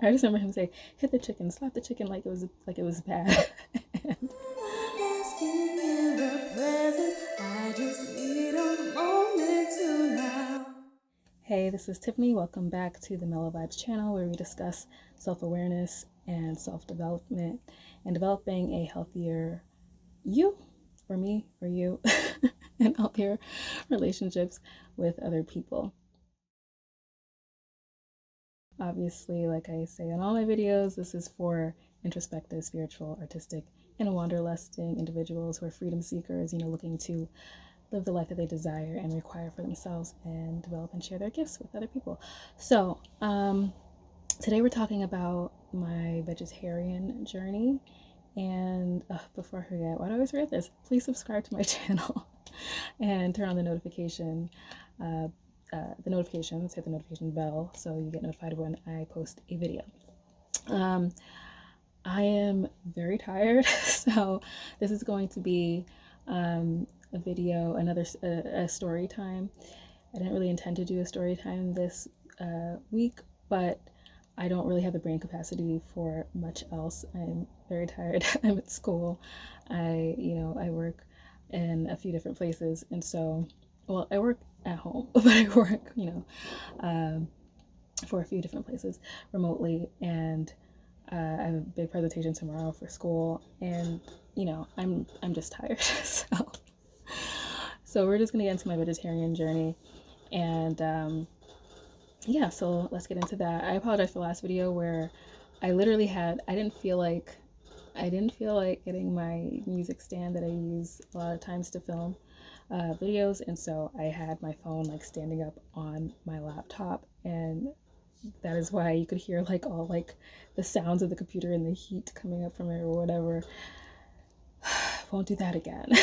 I just remember him say, "Hit the chicken, slap the chicken," like it was bad. And hey, this is Tiffany. Welcome back to the Mellow Vibes channel, where we discuss self-awareness and self-development and developing a healthier you, or me, or you, and healthier relationships with other people. Obviously, like I say in all my videos, this is for introspective, spiritual, artistic, and wanderlusting individuals who are freedom seekers, looking to live the life that they desire and require for themselves and develop and share their gifts with other people. So, today we're talking about my vegetarian journey. And before I forget, why do I always forget this? Please subscribe to my channel and turn on the notifications, hit the notification bell so you get notified when I post a video. I am very tired, so this is going to be a video, a story time. I didn't really intend to do a story time this week, but I don't really have the brain capacity for much else. I'm very tired. I'm at school. I work in a few different places, and so, well, I work at home, but I work, for a few different places remotely, and I have a big presentation tomorrow for school, and I'm just tired. So we're just gonna get into my vegetarian journey, and yeah, so let's get into that. I apologize for the last video where I literally I didn't feel like getting my music stand that I use a lot of times to film videos, and so I had my phone like standing up on my laptop, and that is why you could hear like all like the sounds of the computer and the heat coming up from it or whatever. Won't do that again.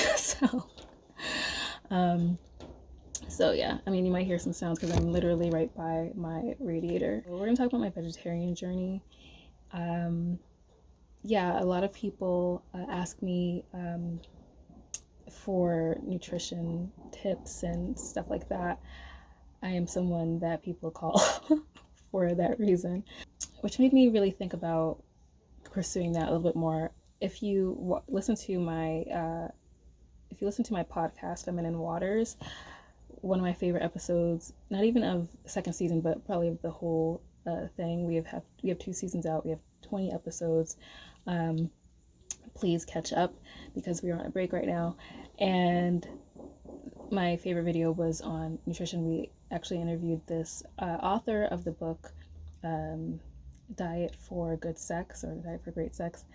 So yeah, I mean, you might hear some sounds because I'm literally right by my radiator. We're gonna talk about my vegetarian journey. Yeah, a lot of people ask me for nutrition tips and stuff like that. I am someone that people call for that reason, which made me really think about pursuing that a little bit more. If you listen to my podcast, Feminine Waters, one of my favorite episodes, not even of the second season, but probably of the whole thing. We have 2 seasons out. We have 20 episodes. Please catch up because we're on a break right now. And my favorite video was on nutrition. We actually interviewed this author of the book, Diet for Good Sex, or Diet for Great Sex,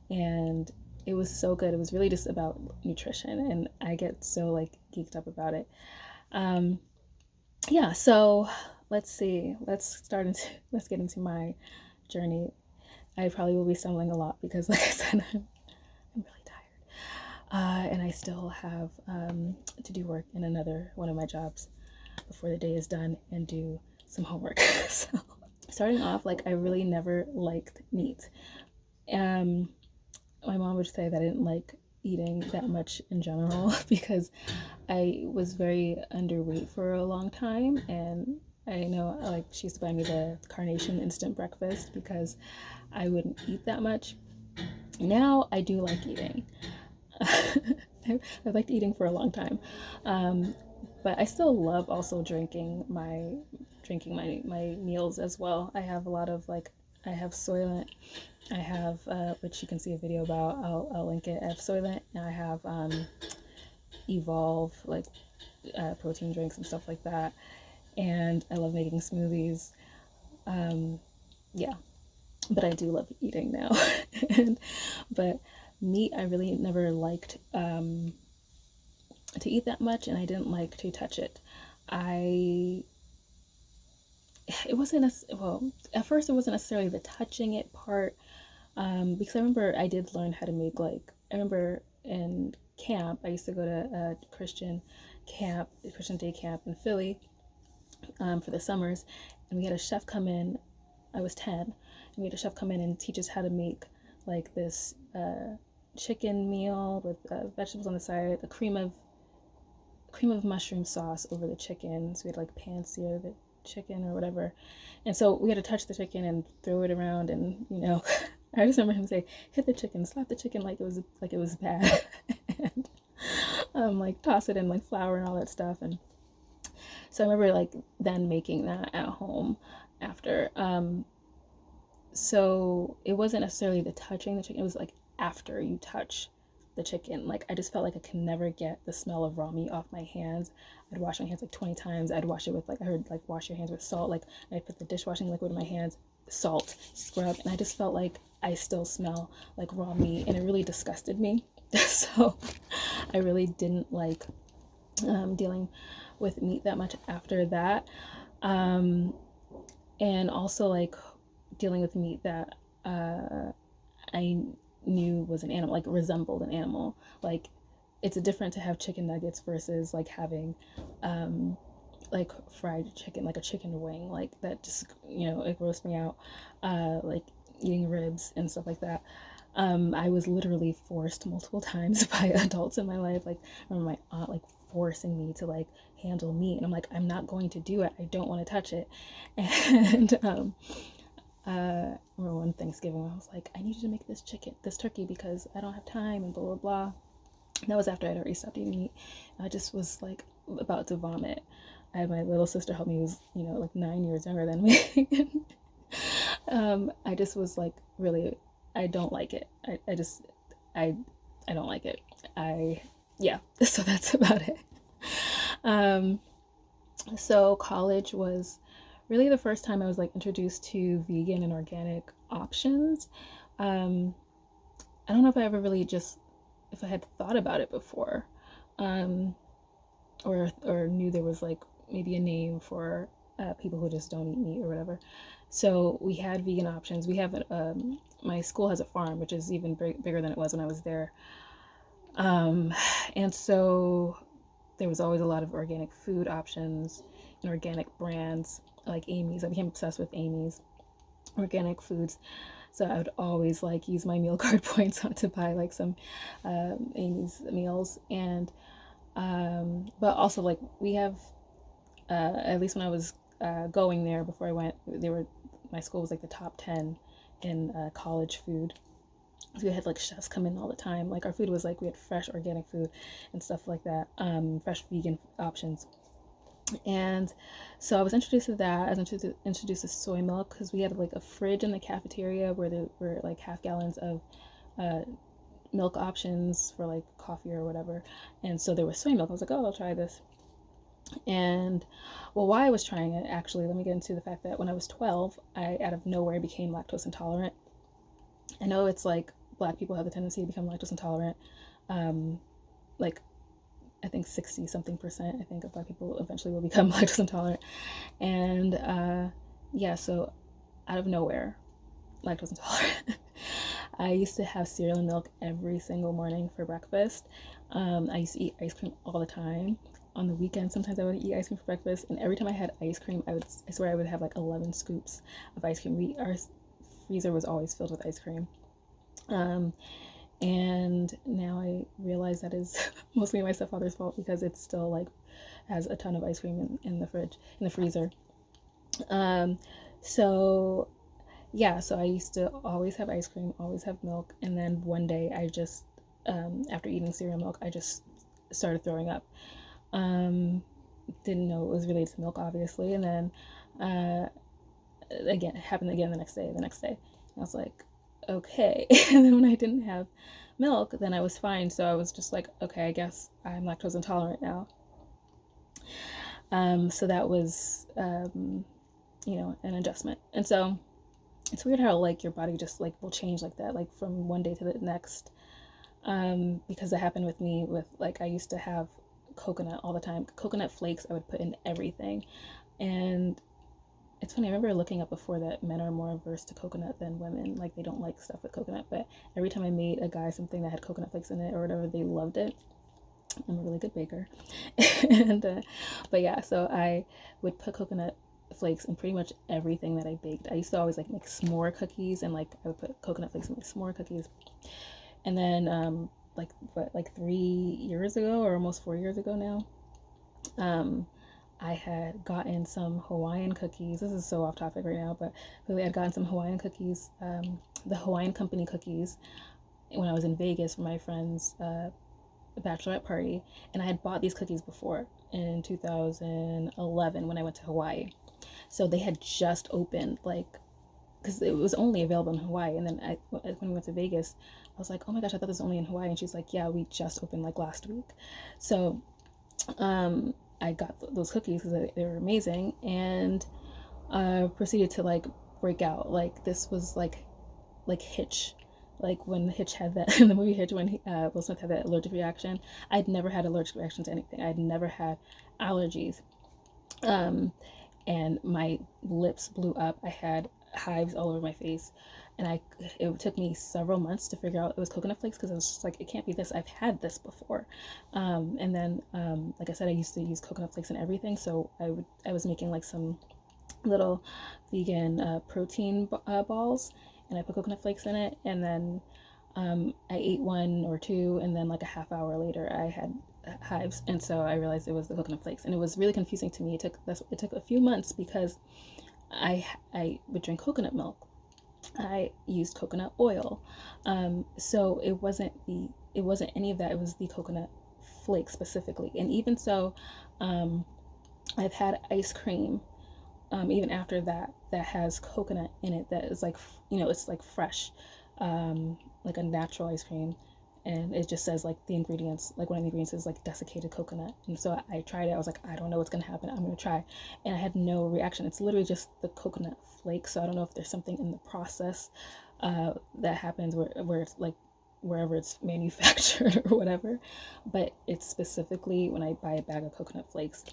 and it was so good. It was really just about nutrition, and I get so like geeked up about it. Yeah, so let's see. Let's get into my journey. I probably will be stumbling a lot because, like I said, I'm really tired, and I still have to do work in another one of my jobs before the day is done and do some homework. So starting off, like, I really never liked meat. My mom would say that I didn't like eating that much in general because I was very underweight for a long time, and I know, like, she used to buy me the Carnation instant breakfast because I wouldn't eat that much. Now I do like eating. I've liked eating for a long time, but I still love also drinking my meals as well. I have a lot of like, I have Soylent. I have which you can see a video about. I'll link it. I have Soylent, and I have Evolve, like protein drinks and stuff like that. And I love making smoothies. Yeah, but I do love eating now. But meat, I really never liked to eat that much, and I didn't like to touch it. It wasn't well, at first it wasn't necessarily the touching it part, because I remember I did learn how to make, like, I remember in camp, I used to go to a Christian day camp in Philly for the summers, and we had a chef come in. I was 10, and we had a chef come in and teach us how to make like this chicken meal with vegetables on the side, a cream of mushroom sauce over the chicken. So we had like pan sear chicken or whatever. And so we had to touch the chicken and throw it around, and I just remember him say, hit the chicken, slap the chicken like it was bad. And like toss it in like flour and all that stuff. And so I remember like then making that at home after. So it wasn't necessarily the touching the chicken, it was like after you touch the chicken. Like I just felt like I could never get the smell of raw meat off my hands. I'd wash my hands like 20 times. I'd wash it with like, I heard like wash your hands with salt. Like I'd put the dishwashing liquid in my hands, salt, scrub, and I just felt like I still smell like raw meat, and it really disgusted me. So I really didn't like dealing with meat that much after that. And also like dealing with meat that I knew was an animal, like resembled an animal. Like it's different to have chicken nuggets versus like having like fried chicken, like a chicken wing, like that just, it grossed me out. Like eating ribs and stuff like that. I was literally forced multiple times by adults in my life. Like I remember my aunt like forcing me to like handle meat, and I'm like, I'm not going to do it. I don't want to touch it. And I remember one Thanksgiving I was like, I need you to make this turkey because I don't have time and blah blah blah. And that was after I'd already stopped eating meat. I just was like about to vomit. I had my little sister help me, who was like 9 years younger than me. I just was like, really, I don't like it. I don't like it. Yeah, so that's about it. So college was really the first time I was like introduced to vegan and organic options. I don't know if I ever really if I had thought about it before, or knew there was like maybe a name for people who just don't eat meat or whatever. So we had vegan options. We have my school has a farm, which is even bigger than it was when I was there. And so there was always a lot of organic food options and organic brands like Amy's. I became obsessed with Amy's organic foods. So I would always like use my meal card points to buy like some Amy's meals. And but also like we have at least when I was going there before I went, my school was like the top 10 in college food. So we had like chefs come in all the time. Like our food was like, we had fresh organic food and stuff like that, fresh vegan options. And so I was introduced to that. I was introduced to soy milk because we had like a fridge in the cafeteria where there were like half gallons of milk options for like coffee or whatever. And so there was soy milk. I was like, oh, I'll try this. And well, why I was trying it, actually, let me get into the fact that when I was 12, I out of nowhere became lactose intolerant. I know it's like Black people have the tendency to become lactose intolerant. Like I think 60 something percent, I think, of Black people eventually will become lactose intolerant. And yeah, so out of nowhere, lactose intolerant. I used to have cereal and milk every single morning for breakfast. I used to eat ice cream all the time. On the weekends, sometimes I would eat ice cream for breakfast, and every time I had ice cream, I swear I would have like 11 scoops of ice cream. Our freezer was always filled with ice cream. And now I realize that is mostly my stepfather's fault because it still like has a ton of ice cream in the freezer. So yeah, so I used to always have ice cream, always have milk, and then one day I just after eating cereal milk, I just started throwing up. Didn't know it was related to milk, obviously, and then again, it happened again the next day. And I was like, okay. And then when I didn't have milk, then I was fine. So I was just like, okay, I guess I'm lactose intolerant now. So that was, an adjustment. And so it's weird how like your body just like will change like that, like from one day to the next. Because that happened with me with like, I used to have coconut all the time. Coconut flakes I would put in everything. And it's funny, I remember looking up before that men are more averse to coconut than women. Like they don't like stuff with coconut, but every time I made a guy something that had coconut flakes in it or whatever, they loved it. I'm a really good baker. And but yeah, so I would put coconut flakes in pretty much everything that I baked. I used to always like make s'more cookies, and like I would put coconut flakes in my s'more cookies. And then like 3 years ago, or almost 4 years ago now, I had gotten some Hawaiian cookies. This is so off topic right now, but really I'd gotten some Hawaiian cookies, the Hawaiian Company cookies, when I was in Vegas for my friend's bachelorette party. And I had bought these cookies before in 2011 when I went to Hawaii. So they had just opened, like, because it was only available in Hawaii. And then when we went to Vegas, I was like, oh my gosh, I thought this was only in Hawaii. And she's like, yeah, we just opened like last week. So I got those cookies because they were amazing, and proceeded to like break out. Like this was like Hitch, like when Hitch had that in the movie Hitch, when Will Smith had that allergic reaction. I'd never had allergic reaction to anything. I'd never had allergies, and my lips blew up. I had hives all over my face, and it took me several months to figure out it was coconut flakes, because I was just like, it can't be this. I've had this before. And then like I said, I used to use coconut flakes in everything, so I was making like some little vegan protein balls, and I put coconut flakes in it, and then I ate one or two, and then like a half hour later I had hives, and so I realized it was the coconut flakes, and it was really confusing to me. It took a few months, because I would drink coconut milk, I used coconut oil, so it wasn't any of that. It was the coconut flakes specifically. And even so, I've had ice cream, even after that has coconut in it, that is like, it's like fresh, like a natural ice cream, and it just says like the ingredients, like one of the ingredients is like desiccated coconut. And so I tried it. I was like, I don't know what's gonna happen, I'm gonna try. And I had no reaction. It's literally just the coconut flake. So I don't know if there's something in the process that happens where it's like, wherever it's manufactured or whatever, but it's specifically when I buy a bag of coconut flakes,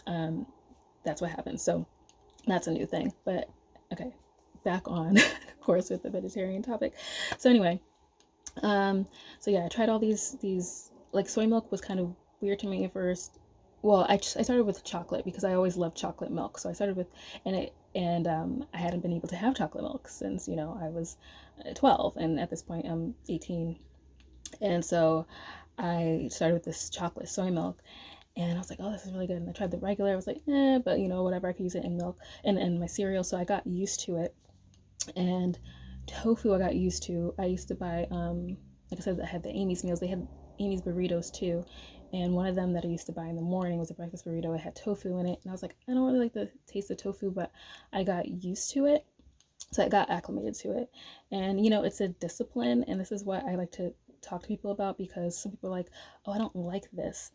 that's what happens. So that's a new thing. But okay, back on course with the vegetarian topic. So anyway, so yeah, I tried all these like soy milk was kind of weird to me at first. Well, I started with chocolate because I always loved chocolate milk. So I started with, and I hadn't been able to have chocolate milk since, I was 12, and at this point I'm 18. And so I started with this chocolate soy milk, and I was like, oh, this is really good. And I tried the regular. I was like, but whatever, I could use it in milk and my cereal. So I got used to it. And tofu I got used to. I used to buy, like I said, I had the Amy's meals. They had Amy's burritos too. And one of them that I used to buy in the morning was a breakfast burrito. It had tofu in it. And I was like, I don't really like the taste of tofu, but I got used to it. So I got acclimated to it. And, it's a discipline. And this is what I like to talk to people about, because some people are like, oh, I don't like this.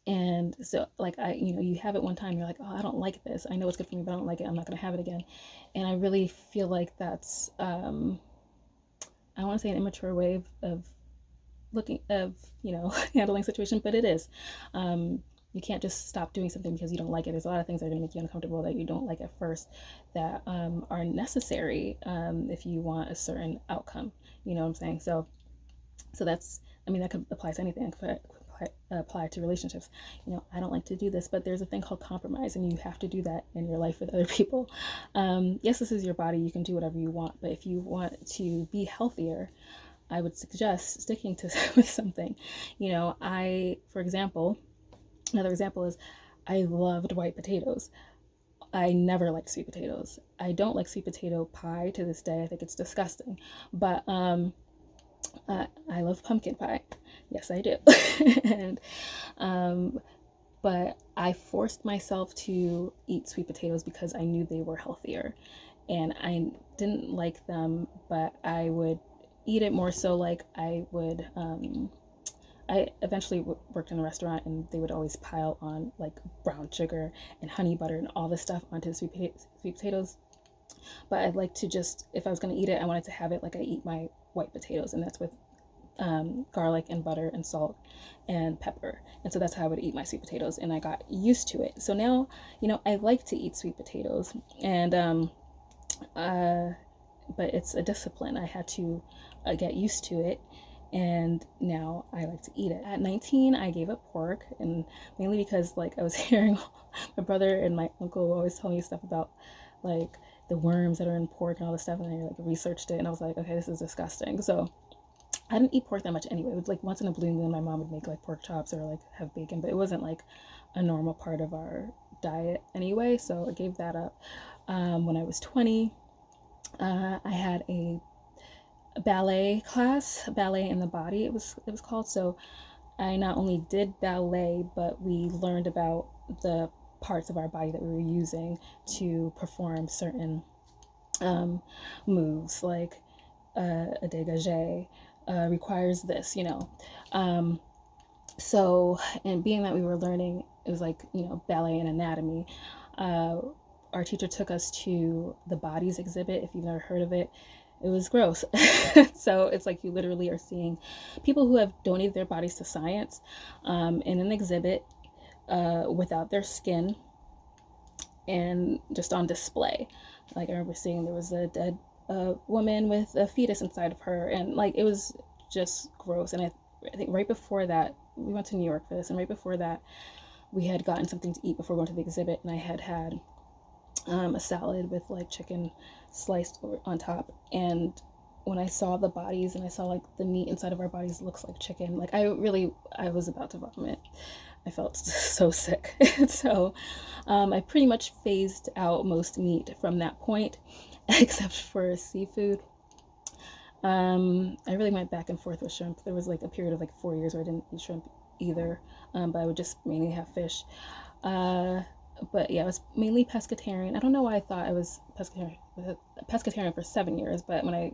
And so like you have it one time, you're like, oh, I don't like this. I know it's good for me, but I don't like it. I'm not going to have it again. And I really feel like that's, I want to say an immature way of looking, of, handling situation, but it is. You can't just stop doing something because you don't like it. There's a lot of things that are going to make you uncomfortable that you don't like at first that are necessary if you want a certain outcome. You know what I'm saying? So that's, that could apply to anything. Apply to relationships. I don't like to do this, but there's a thing called compromise, and you have to do that in your life with other people. Yes, this is your body. You can do whatever you want, but if you want to be healthier, I would suggest sticking to with something. For example, another example is I loved white potatoes. I never liked sweet potatoes. I don't like sweet potato pie to this day. I think it's disgusting. But I love pumpkin pie. Yes, I do. And but I forced myself to eat sweet potatoes because I knew they were healthier, and I didn't like them, but I would eat it more so. Like I would I eventually worked in a restaurant, and they would always pile on like brown sugar and honey butter and all this stuff onto the sweet potatoes. But I'd like to just, if I was going to eat it, I wanted to have it like I eat my white potatoes, and that's with garlic and butter and salt and pepper. And so that's how I would eat my sweet potatoes, and I got used to it. So now, I like to eat sweet potatoes, and but it's a discipline. I had to get used to it, and now I like to eat it. At 19, I gave up pork, and mainly because like I was hearing my brother and my uncle always tell me stuff about like the worms that are in pork and all this stuff, and I like researched it, and I was like, okay, this is disgusting. So I didn't eat pork that much anyway. It was like once in a blue moon, my mom would make like pork chops or like have bacon, but it wasn't like a normal part of our diet anyway. So I gave that up. When I was 20, I had a ballet class, ballet in the body. It was called. So I not only did ballet, but we learned about the parts of our body that we were using to perform certain moves, like a dégagé requires this, you know. So, and being that we were learning, it was like, you know, ballet and anatomy. Our teacher took us to the bodies exhibit. If you've never heard of it, it was gross. So it's like you literally are seeing people who have donated their bodies to science in an exhibit without their skin and just on display. Like I remember seeing there was a dead woman with a fetus inside of her, and like it was just gross. And I think right before that, we went to New York for this, and right before that, we had gotten something to eat before going to the exhibit, and I had a salad with like chicken sliced on top. And when I saw the bodies and I saw like the meat inside of our bodies looks like chicken, like I was about to vomit. I felt so sick. So I pretty much phased out most meat from that point, except for seafood. I really went back and forth with shrimp. There was like a period of like 4 years where I didn't eat shrimp either, but I would just mainly have fish. But yeah, I was mainly pescatarian. I don't know why I thought I was pescatarian for 7 years, but when I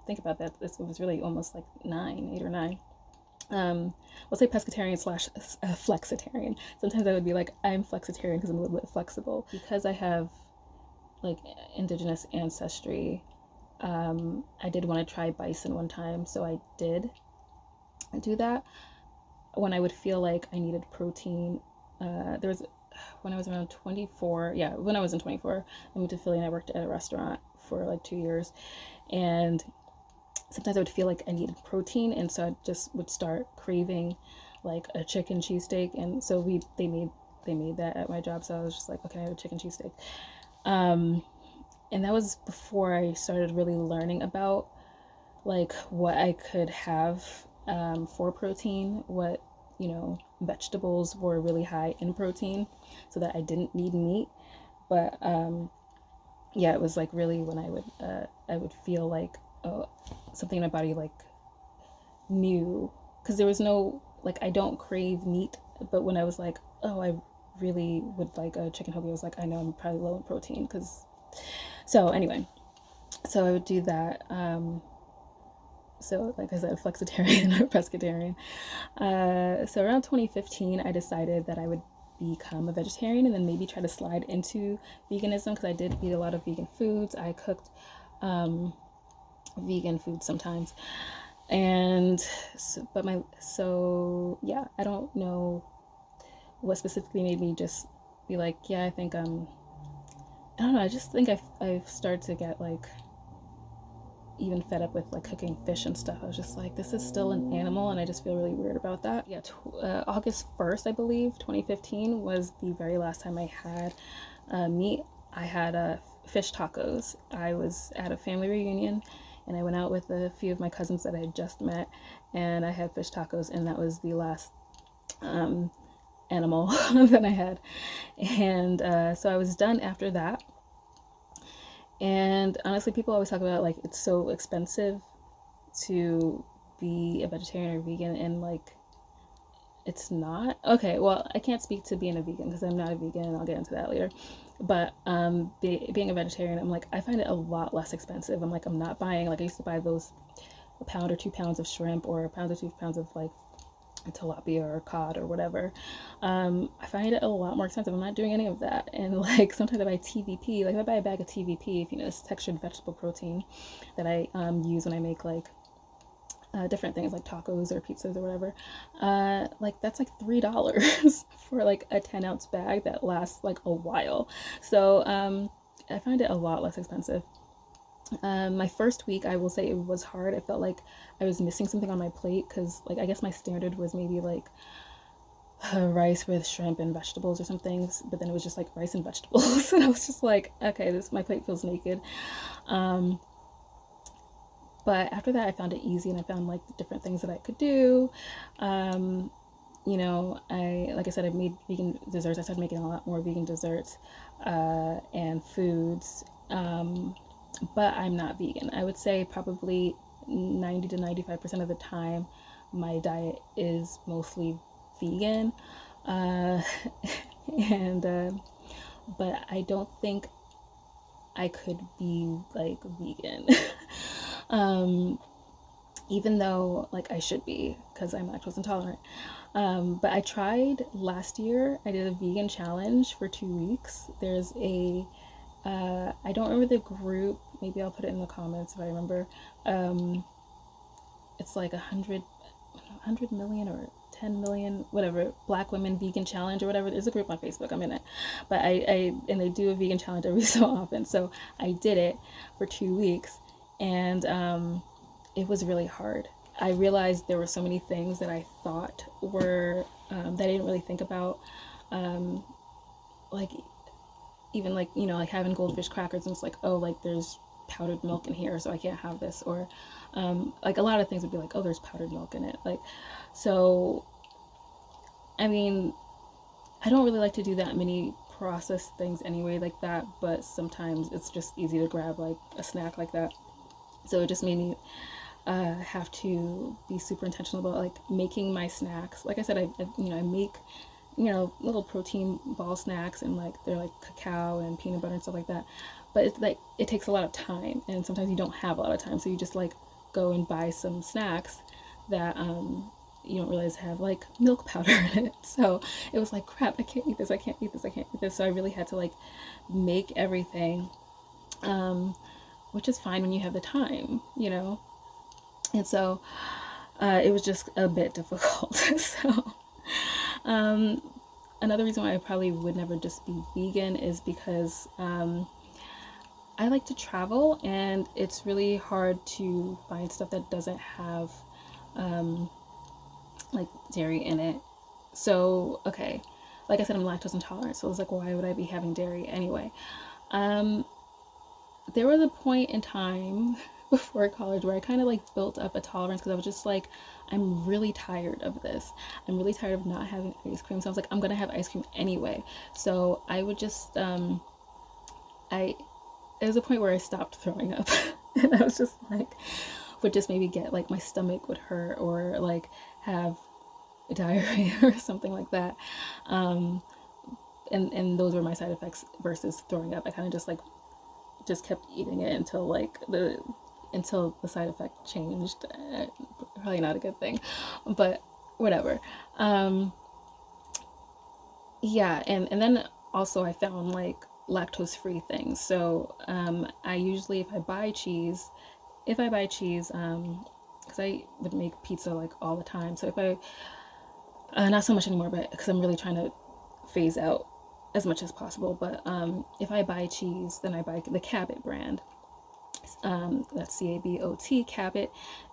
think about that, it was really almost like 8 or 9. We'll say pescatarian slash flexitarian. Sometimes I would be like, I'm flexitarian because I'm a little bit flexible. Because I have like indigenous ancestry, I did want to try bison one time, so I did do that. When I would feel like I needed protein, there was, when I was around 24, yeah, when I was in 24, I moved to Philly and I worked at a restaurant for like 2 years, and sometimes I would feel like I needed protein, and so I just would start craving like a chicken cheesesteak, and so they made that at my job, so I was just like, okay, I have a chicken cheesesteak. And that was before I started really learning about like what I could have for protein, what, you know, vegetables were really high in protein, so that I didn't need meat. But yeah, it was like really when I would feel like something in my body like knew, because there was no, like, I don't crave meat, but when I was like, oh, I really would like a chicken hoagie, I was like, I know I'm probably low in protein. Because so anyway, so I would do that. So like I said, flexitarian or pescatarian. So around 2015, I decided that I would become a vegetarian and then maybe try to slide into veganism, because I did eat a lot of vegan foods. I cooked vegan food sometimes, and so yeah, I don't know what specifically made me just be like, yeah, I think I don't know, I just think I've started to get like even fed up with like cooking fish and stuff. I was just like, this is still an animal, and I just feel really weird about that. Yeah, August 1st, I believe, 2015 was the very last time I had meat. I had fish tacos. I was at a family reunion, and I went out with a few of my cousins that I had just met, and I had fish tacos, and that was the last animal that I had. And so I was done after that. And honestly, people always talk about like it's so expensive to be a vegetarian or vegan, and like it's not. Okay, well, I can't speak to being a vegan because I'm not a vegan, and I'll get into that later. But being a vegetarian, I'm like, I find it a lot less expensive. I'm like, I'm not buying, like I used to buy those a pound or 2 pounds of shrimp, or a pound or 2 pounds of like tilapia or cod or whatever. I find it a lot more expensive. I'm not doing any of that. And like sometimes I buy TVP, like if I buy a bag of TVP, if you know, it's textured vegetable protein that I use when I make like different things like tacos or pizzas or whatever, like that's like $3 for like a 10-ounce bag that lasts like a while. So I find it a lot less expensive. My first week, I will say it was hard. I felt like I was missing something on my plate, because like I guess my standard was maybe like rice with shrimp and vegetables or something, but then it was just like rice and vegetables, and I was just like, okay, my plate feels naked. But after that, I found it easy, and I found like the different things that I could do. You know, like I said, I made vegan desserts. I started making a lot more vegan desserts and foods. But I'm not vegan. I would say probably 90 to 95% of the time, my diet is mostly vegan. Uh, and but I don't think I could be like vegan. um, Even though like I should be because I'm lactose intolerant. But I tried last year. I did a vegan challenge for 2 weeks. There's a I don't remember the group. Maybe I'll put it in the comments if I remember. It's like 100 million or 10 million, whatever, Black Women Vegan Challenge or whatever. There's a group on Facebook. I'm in it. But and they do a vegan challenge every so often. So I did it for 2 weeks, and it was really hard. I realized there were so many things that I thought were, that I didn't really think about. Like, even like, you know, like having goldfish crackers, and it's like, oh, like there's powdered milk in here, so I can't have this. Or like a lot of things would be like, oh, there's powdered milk in it. Like, so, I mean, I don't really like to do that many processed things anyway like that, but sometimes it's just easy to grab like a snack like that. So it just made me have to be super intentional about like making my snacks. Like I said, I make, you know, little protein ball snacks, and like they're like cacao and peanut butter and stuff like that. But it's like it takes a lot of time, and sometimes you don't have a lot of time, so you just like go and buy some snacks that you don't realize have like milk powder in it. So it was like, crap, I can't eat this, I can't eat this, I can't eat this. So I really had to like make everything, which is fine when you have the time, you know. And so it was just a bit difficult. So another reason why I probably would never just be vegan is because I like to travel, and it's really hard to find stuff that doesn't have like dairy in it. So, okay, like I said, I'm lactose intolerant, so I was like, why would I be having dairy anyway? There was a point in time before college where I kind of like built up a tolerance, because I was just like, I'm really tired of this. I'm really tired of not having ice cream. So I was like, I'm gonna have ice cream anyway. So I would just I there was a point where I stopped throwing up, and I was just like, would just maybe get like my stomach would hurt, or like have diarrhea or something like that. And those were my side effects versus throwing up. I kind of just kept eating it until the side effect changed. Probably not a good thing, but whatever. Yeah, and then also I found like lactose free things. So I usually, if I buy cheese, because I would make pizza like all the time. So if I not so much anymore, but because I'm really trying to phase out as much as possible. But if I buy cheese, then I buy the Cabot brand. That's CABOT, Cabot.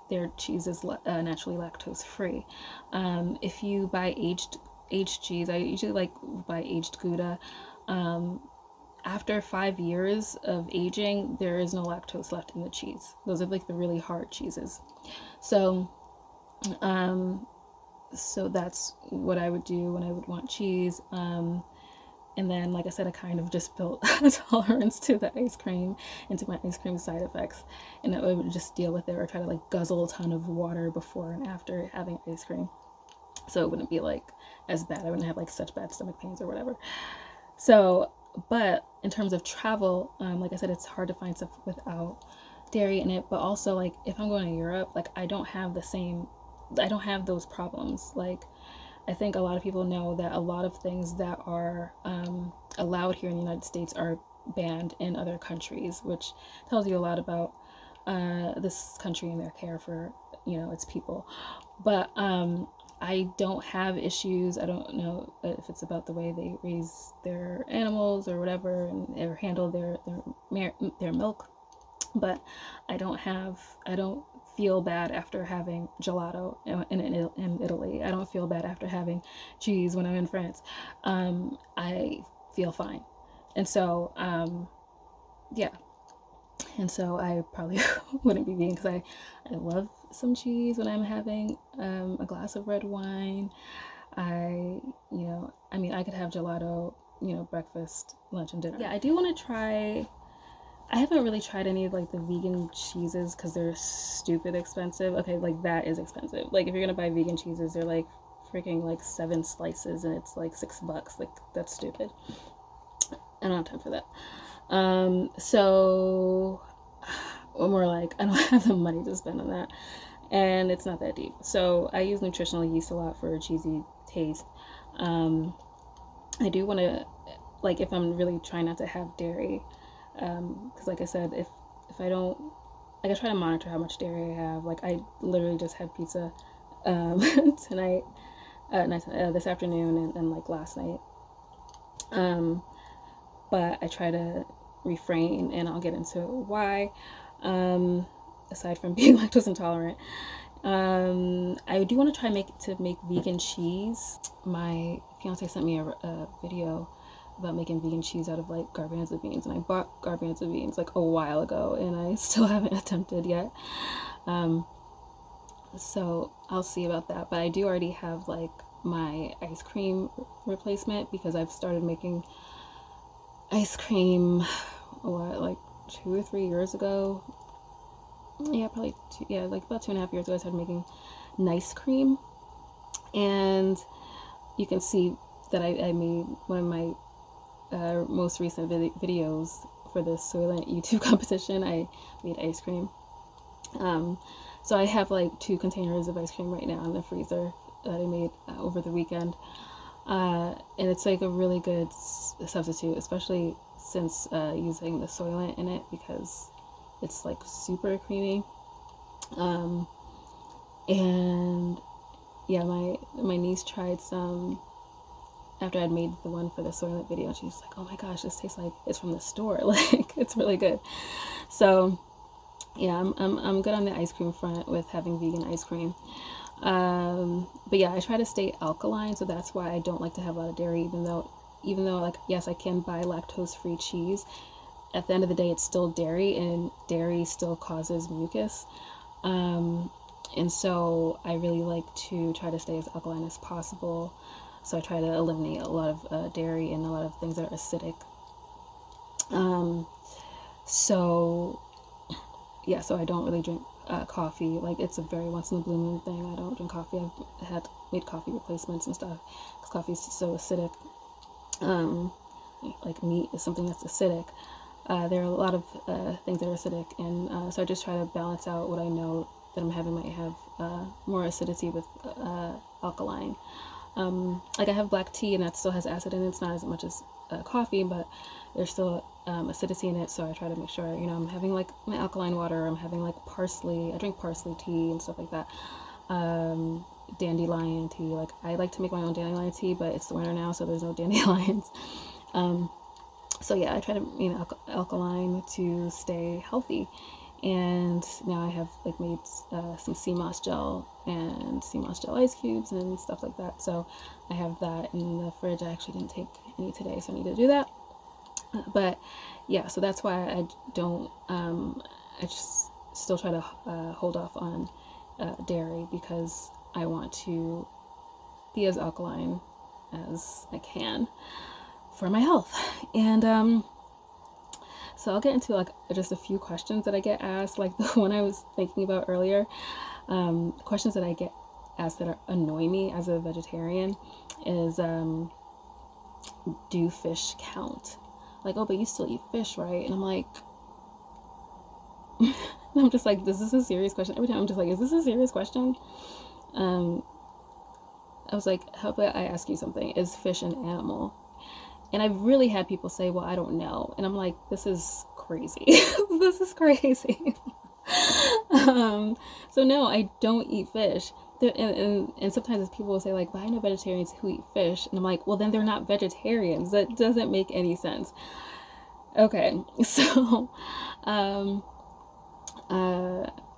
Their cheese is naturally lactose free. If you buy aged cheese, I usually like buy aged Gouda. After 5 years of aging, there is no lactose left in the cheese. Those are like the really hard cheeses. So, so that's what I would do when I would want cheese. And then, like I said, I kind of just built a tolerance to the ice cream and to my ice cream side effects. And I would just deal with it, or try to like guzzle a ton of water before and after having ice cream. So it wouldn't be like as bad. I wouldn't have like such bad stomach pains or whatever. So, but in terms of travel, like I said, it's hard to find stuff without dairy in it. But also, like if I'm going to Europe, like I don't have those problems. Like I think a lot of people know that a lot of things that are allowed here in the United States are banned in other countries, which tells you a lot about this country and their care for, you know, its people. But I don't have issues. I don't know if it's about the way they raise their animals or whatever, and or handle their milk. But I don't feel bad after having gelato in Italy. I don't feel bad after having cheese when I'm in France. I feel fine. And so, yeah. And so I probably wouldn't be vegan because I love some cheese when I'm having a glass of red wine. I mean, I could have gelato, breakfast, lunch, and dinner. Yeah, I do want to try. I haven't really tried any of like the vegan cheeses because they're stupid expensive. Okay, like that is expensive. Like if you're gonna buy vegan cheeses, they're like freaking like 7 slices and it's like $6. Like that's stupid. I don't have time for that. So or more like I don't have the money to spend on that, and it's not that deep. So I use nutritional yeast a lot for a cheesy taste. I do want to, like, if I'm really trying not to have dairy, because like I said, if I don't, like, I try to monitor how much dairy I have. Like I literally just had pizza tonight, this afternoon, and like last night. But I try to refrain, and I'll get into why. Aside from being lactose intolerant, I do want to try to make vegan cheese. My fiance sent me a video about making vegan cheese out of like garbanzo beans, and I bought garbanzo beans like a while ago, and I still haven't attempted yet. So I'll see about that. But I do already have like my ice cream replacement because I've started making ice cream like 2 or 3 years ago. Yeah, probably like about 2.5 years ago I started making nice cream, and you can see that I made one of my most recent videos for the Soylent YouTube competition. I made ice cream. So I have like 2 containers of ice cream right now in the freezer that I made over the weekend. And it's like a really good substitute, especially since using the Soylent in it, because it's like super creamy. And yeah, my niece tried some after I'd made the one for the Soylent video, and she's like, "Oh my gosh, this tastes like it's from the store." Like it's really good. So yeah, I'm good on the ice cream front with having vegan ice cream. But yeah, I try to stay alkaline, so that's why I don't like to have a lot of dairy, even though like, yes, I can buy lactose free cheese. At the end of the day, it's still dairy, and dairy still causes mucus. And so I really like to try to stay as alkaline as possible. So I try to eliminate a lot of dairy and a lot of things that are acidic. So yeah, so I don't really drink coffee. Like it's a very once in a blue moon thing. I don't drink coffee. I've made coffee replacements and stuff because coffee is so acidic. Like meat is something that's acidic. There are a lot of things that are acidic, and so I just try to balance out what I know that I'm having might have more acidity with alkaline. Like I have black tea, and that still has acid in it. It's not as much as coffee, but there's still acidity in it. So I try to make sure, I'm having like my alkaline water. I'm having like parsley. I drink parsley tea and stuff like that. Dandelion tea. Like I like to make my own dandelion tea, but it's the winter now, so there's no dandelions. So yeah, I try to alkaline to stay healthy. And now I have like made some sea moss gel and sea moss gel ice cubes and stuff like that. So I have that in the fridge. I actually didn't take any today, so I need to do that. But yeah, so that's why I don't. I just still try to hold off on dairy because I want to be as alkaline as I can for my health. And so I'll get into like just a few questions that I get asked, like the one I was thinking about earlier. Questions that I get asked that annoy me as a vegetarian is, do fish count? Like, oh, but you still eat fish, right? And I'm like, I'm just like, this is a serious question. Every time I'm just like, is this a serious question? I was like, how about I ask you something? Is fish an animal? And I've really had people say, well, I don't know. And I'm like, this is crazy. This is crazy. So no, I don't eat fish. And sometimes people will say like, but I know vegetarians who eat fish. And I'm like, well, then they're not vegetarians. That doesn't make any sense. Okay, so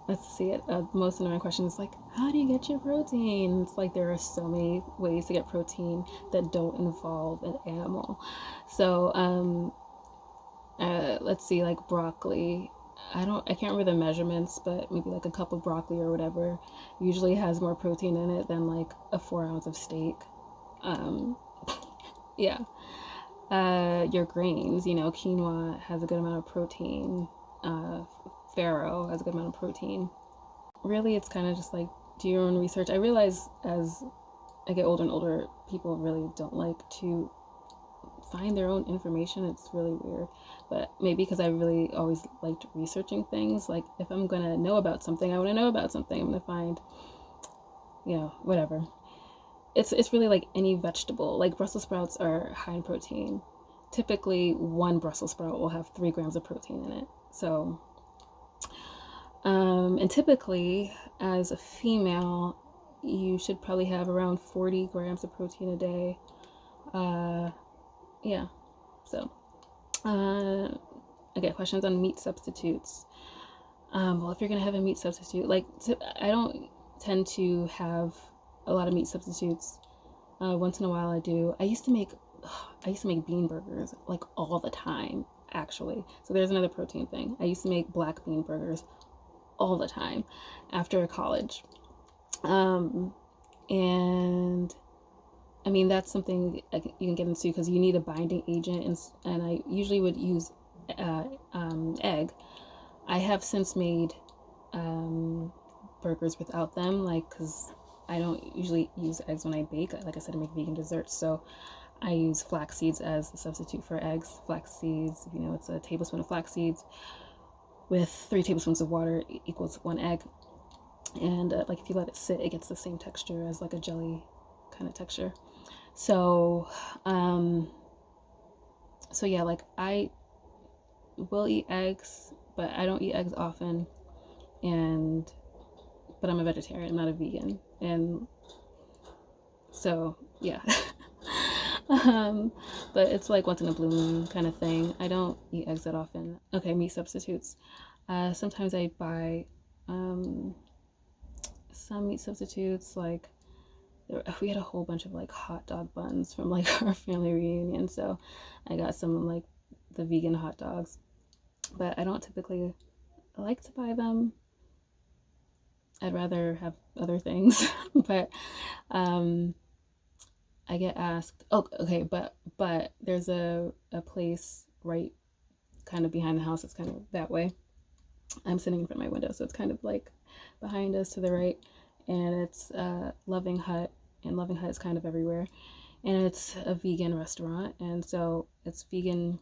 let's see it. Most of my question is like, how do you get your protein? It's like there are so many ways to get protein that don't involve an animal. So let's see, like broccoli. I can't remember the measurements, but maybe like a cup of broccoli or whatever usually has more protein in it than like a 4 ounce of steak. Um, yeah. Your grains, quinoa has a good amount of protein. Farro has a good amount of protein. Really, it's kind of just like do your own research. I realize as I get older and older, people really don't like to find their own information. It's really weird, but maybe because I really always liked researching things. Like if I'm gonna know about something, I want to know about something. I'm gonna find, whatever. It's really like any vegetable. Like Brussels sprouts are high in protein. Typically, one Brussels sprout will have 3 grams of protein in it. So, and typically, as a female, you should probably have around 40 grams of protein a day. Yeah. So, okay, questions on meat substitutes. Well, if you're gonna have a meat substitute, I don't tend to have a lot of meat substitutes. Once in a while, I do. I used to make bean burgers like all the time, actually. So there's another protein thing. I used to make black bean burgers all the time after college, and I mean, that's something you can get into because you need a binding agent, and I usually would use egg. I have since made burgers without them, because I don't usually use eggs when I bake. Like I said, I make vegan desserts, so I use flax seeds as the substitute for eggs. Flax seeds, it's a tablespoon of flax seeds with 3 tablespoons of water equals 1 egg. And if you let it sit, it gets the same texture as like a jelly kind of texture. So, yeah, I will eat eggs, but I don't eat eggs often. But I'm a vegetarian, I'm not a vegan. And so, yeah. But it's like once in a blue moon kind of thing. I don't eat eggs that often. Okay, meat substitutes. Sometimes I buy some meat substitutes, we had a whole bunch of hot dog buns from our family reunion, so I got some the vegan hot dogs, but I don't typically like to buy them. I'd rather have other things. But I get asked, oh, okay, but there's a place right kind of behind the house. It's kind of that way. I'm sitting in front of my window, so it's kind of behind us to the right, and it's Loving Hut, and Loving Hut is kind of everywhere, and it's a vegan restaurant, and so it's vegan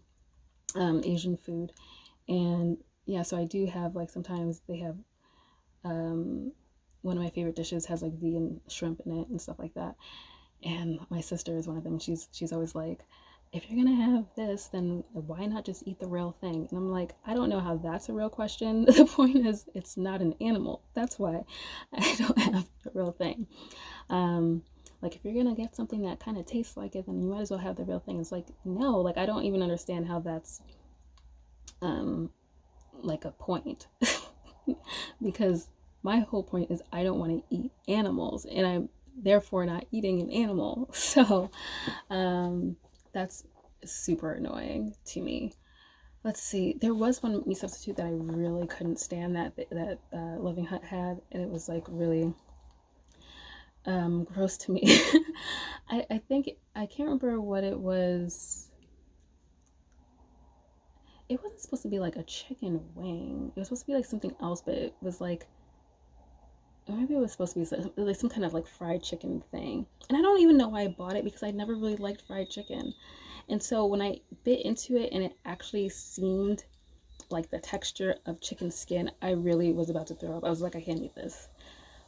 Asian food, and yeah, so I do have sometimes they have one of my favorite dishes has vegan shrimp in it and stuff like that, and my sister is one of them. She's always like, if you're gonna have this, then why not just eat the real thing? And I'm like, I don't know how that's a real question. The point is, it's not an animal. That's why I don't have the real thing. If you're gonna get something that kind of tastes like it, then you might as well have the real thing. It's no, I don't even understand how that's a point. Because my whole point is I don't want to eat animals, and I'm therefore not eating an animal. So that's super annoying to me. Let's see. There was one meat substitute that I really couldn't stand that Loving Hut had, and it was really gross to me. I think I can't remember what it was. It wasn't supposed to be a chicken wing. It was supposed to be something else, but it was or maybe it was supposed to be some kind of fried chicken thing. And I don't even know why I bought it, because I never really liked fried chicken. And so when I bit into it and it actually seemed like the texture of chicken skin, I really was about to throw up. I was like, I can't eat this.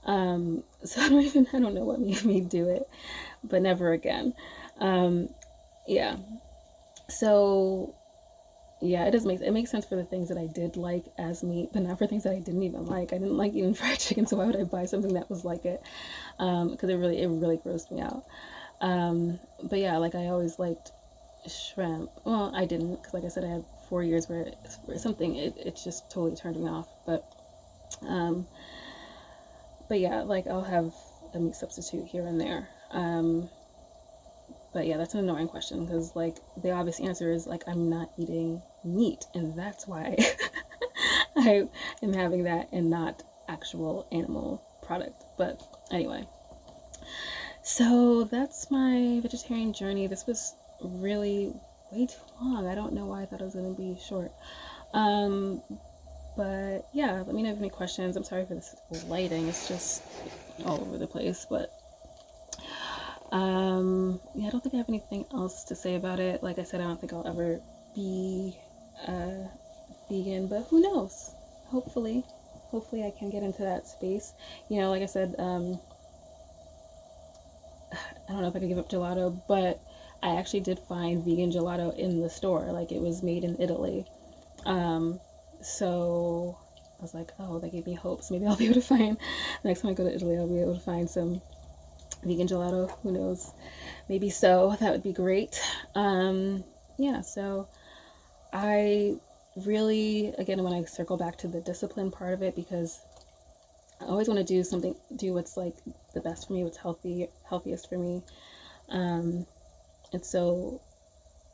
So I don't know what made me do it, but never again. Yeah. So yeah, it makes sense for the things that I did like as meat, but not for things that I didn't even like. I didn't like eating fried chicken, so why would I buy something that was like it? Because it really grossed me out. But yeah, I always liked shrimp. Well, I didn't, because I said, I had 4 years where it just totally turned me off. But yeah, I'll have a meat substitute here and there. But yeah, that's an annoying question, because the obvious answer is I'm not eating meat, and that's why I am having that and not actual animal product. But anyway, so that's my vegetarian journey. This was really way too long. I don't know why I thought it was going to be short. Um, but yeah, let me know if you have any questions. I'm sorry for this lighting. It's just all over the place. But yeah, I don't think I have anything else to say about it. Like I said, I don't think I'll ever be vegan, but who knows? Hopefully, hopefully I can get into that space. You know, like I said, I don't know if I could give up gelato, but I actually did find vegan gelato in the store. Like it was made in Italy. So I was like, oh, that gave me hope. So maybe I'll be able to find, next time I go to Italy, I'll be able to find some vegan gelato. Who knows? Maybe so. That would be great. Yeah, so I really, again, when I circle back to the discipline part of it, because I always want to do something, do what's like the best for me, what's healthiest for me. And so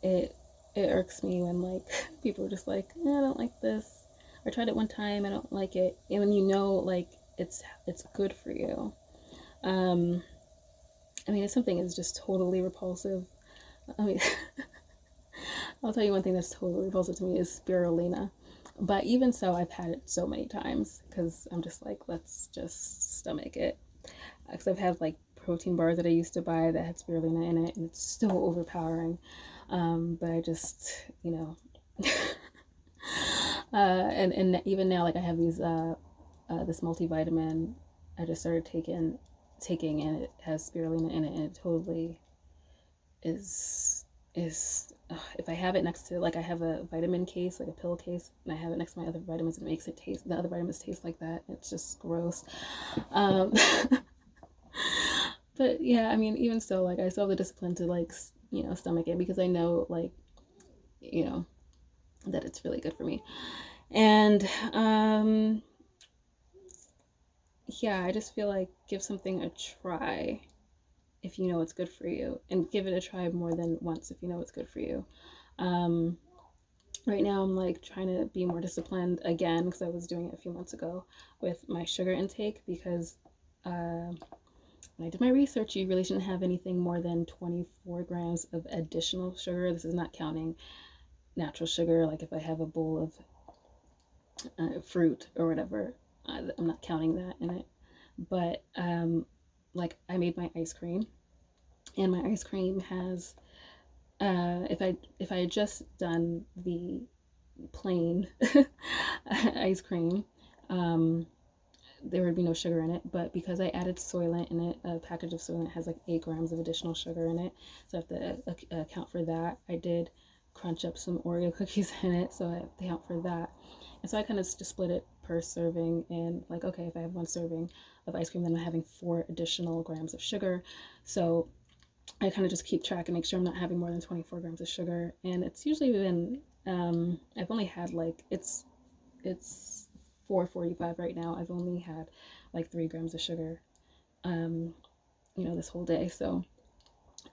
it irks me when like people are just like, I don't like this. I tried it one time, I don't like it. And when you know like it's good for you. I mean, if something is just totally repulsive, I mean, I'll tell you one thing that's totally repulsive to me is spirulina. But even so, I've had it so many times because I'm just like, let's just stomach it. Because I've had like protein bars that I used to buy that had spirulina in it, and it's so overpowering. But I just, you know, and even now, like I have these this multivitamin I just started taking, and it has spirulina in it, and it totally is if I have it next to, like I have a vitamin case, like a pill case, and I have it next to my other vitamins, and it makes it taste, the other vitamins taste like that. It's just gross. um but yeah, I mean, even so, like I still have the discipline to like, you know, stomach it because I know, like, you know, that it's really good for me. And yeah, I just feel like give something a try if you know it's good for you, and give it a try more than once if you know it's good for you. um right now I'm like trying to be more disciplined again because I was doing it a few months ago with my sugar intake, because when I did my research, you really shouldn't have anything more than 24 grams of additional sugar. This is not counting natural sugar, like if I have a bowl of fruit or whatever, I'm not counting that in it. But like I made my ice cream, and my ice cream has if I had just done the plain ice cream, there would be no sugar in it. But because I added Soylent in it, a package of Soylent has like 8 grams of additional sugar in it, so I have to account for that. I did crunch up some Oreo cookies in it, so I have to account for that. And so I kind of just split it per serving, and like, okay, if I have one serving of ice cream, then I'm having 4 additional grams of sugar. So I kind of just keep track and make sure I'm not having more than 24 grams of sugar. And it's usually been, I've only had like, it's 4:45 right now. I've only had like 3 grams of sugar, you know, this whole day. So,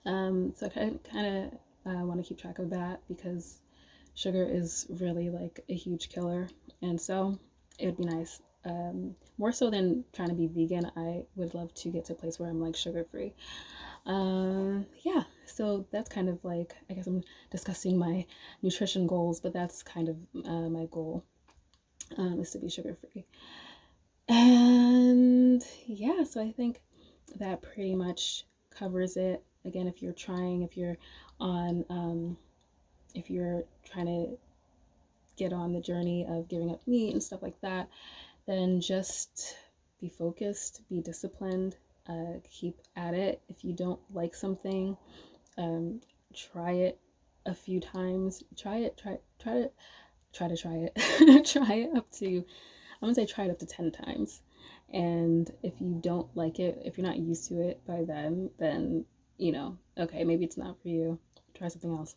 so I kind of want to keep track of that because sugar is really like a huge killer. And so it would be nice. More so than trying to be vegan, I would love to get to a place where I'm like sugar free. Yeah, so that's kind of like, I guess I'm discussing my nutrition goals, but that's kind of my goal, is to be sugar free. And yeah, so I think that pretty much covers it. Again, if you're trying, if you're trying to get on the journey of giving up meat and stuff like that, then just be focused, be disciplined, keep at it. If you don't like something, try it a few times. Try it, try it, try to try it. Try it up to, I'm gonna say try it up to 10 times. And if you don't like it, if you're not used to it by then, you know, okay, maybe it's not for you. Try something else.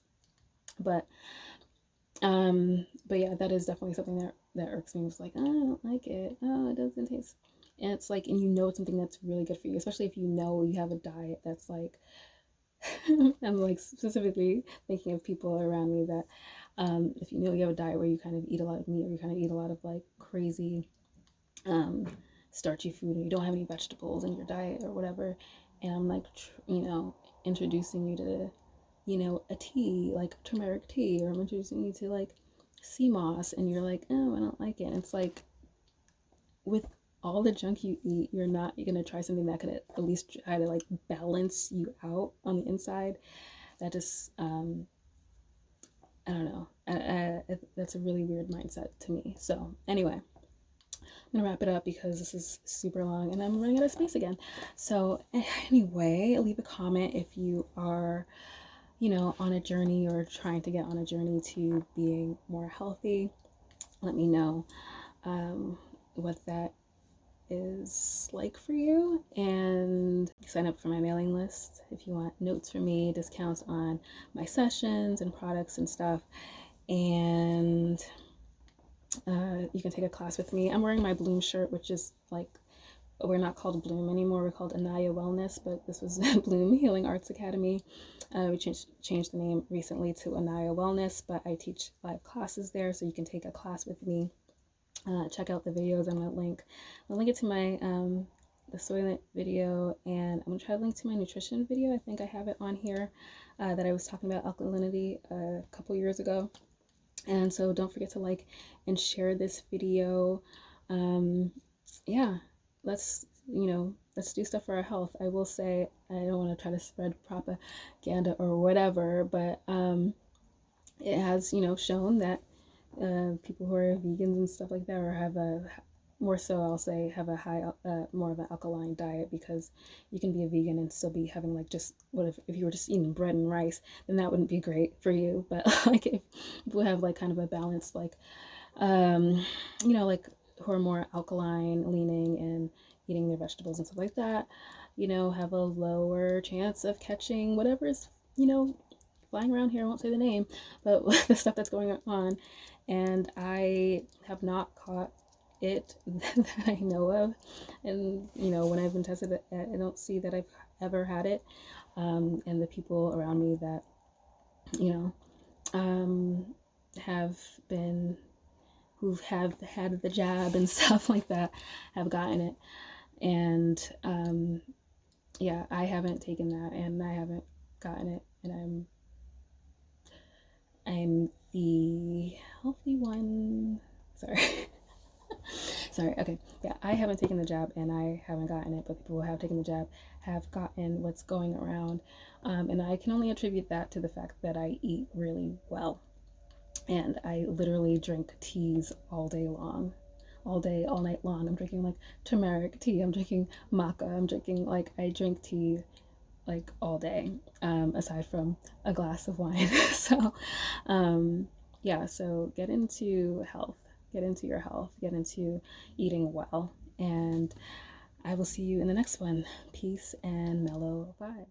But yeah, that is definitely something that irks me. It's like, oh, I don't like it. Oh, it doesn't taste. And it's like, and you know it's something that's really good for you, especially if you know you have a diet that's like, I'm like specifically thinking of people around me that If you know you have a diet where you kind of eat a lot of meat, or you kind of eat a lot of like crazy starchy food, and you don't have any vegetables in your diet or whatever, and I'm like, introducing you to, a tea, like turmeric tea, or I'm introducing you to like sea moss, and you're like, oh, I don't like it. And it's like, with all the junk you eat, you're going to try something that could at least try to like balance you out on the inside. That just, I don't know. That's a really weird mindset to me. So anyway, I'm gonna wrap it up because this is super long and I'm running out of space again. So anyway, leave a comment if you are, on a journey or trying to get on a journey to being more healthy. Let me know what that is like for you, and sign up for my mailing list if you want notes from me, discounts on my sessions and products and stuff. And you can take a class with me. I'm wearing my Bloom shirt, which is like, we're not called Bloom anymore, we're called Anaya Wellness, but this was Bloom Healing Arts Academy. We changed the name recently to Anaya Wellness, but I teach live classes there, so you can take a class with me. Check out the videos. I'm gonna link it to my the Soylent video, and I'm gonna try to link to my nutrition video. I think I have it on here, that I was talking about alkalinity a couple years ago. And so don't forget to like and share this video. Yeah, let's do stuff for our health. I will say, I don't want to try to spread propaganda or whatever, but it has shown that people who are vegans and stuff like that, or have a more so, I'll say, have a high more of an alkaline diet, because you can be a vegan and still be having like, just what if you were just eating bread and rice, then that wouldn't be great for you. But like, if people have like kind of a balanced, like like who are more alkaline leaning and eating their vegetables and stuff like that, have a lower chance of catching whatever is flying around here. I won't say the name, but the stuff that's going on. And I have not caught it that I know of. And, when I've been tested, I don't see that I've ever had it. And the people around me that, have been, who have had the jab and stuff like that, have gotten it. And yeah, I haven't taken that, and I haven't gotten it, and I'm the healthy one. Sorry. Sorry. Okay. Yeah, I haven't taken the jab and I haven't gotten it, but people who have taken the jab have gotten what's going around. And I can only attribute that to the fact that I eat really well. And I literally drink teas all day long. All day, all night long. I'm drinking like turmeric tea. I'm drinking maca. I drink tea like all day, aside from a glass of wine. So yeah, so get into health, get into your health, get into eating well, and I will see you in the next one. Peace and mellow vibes.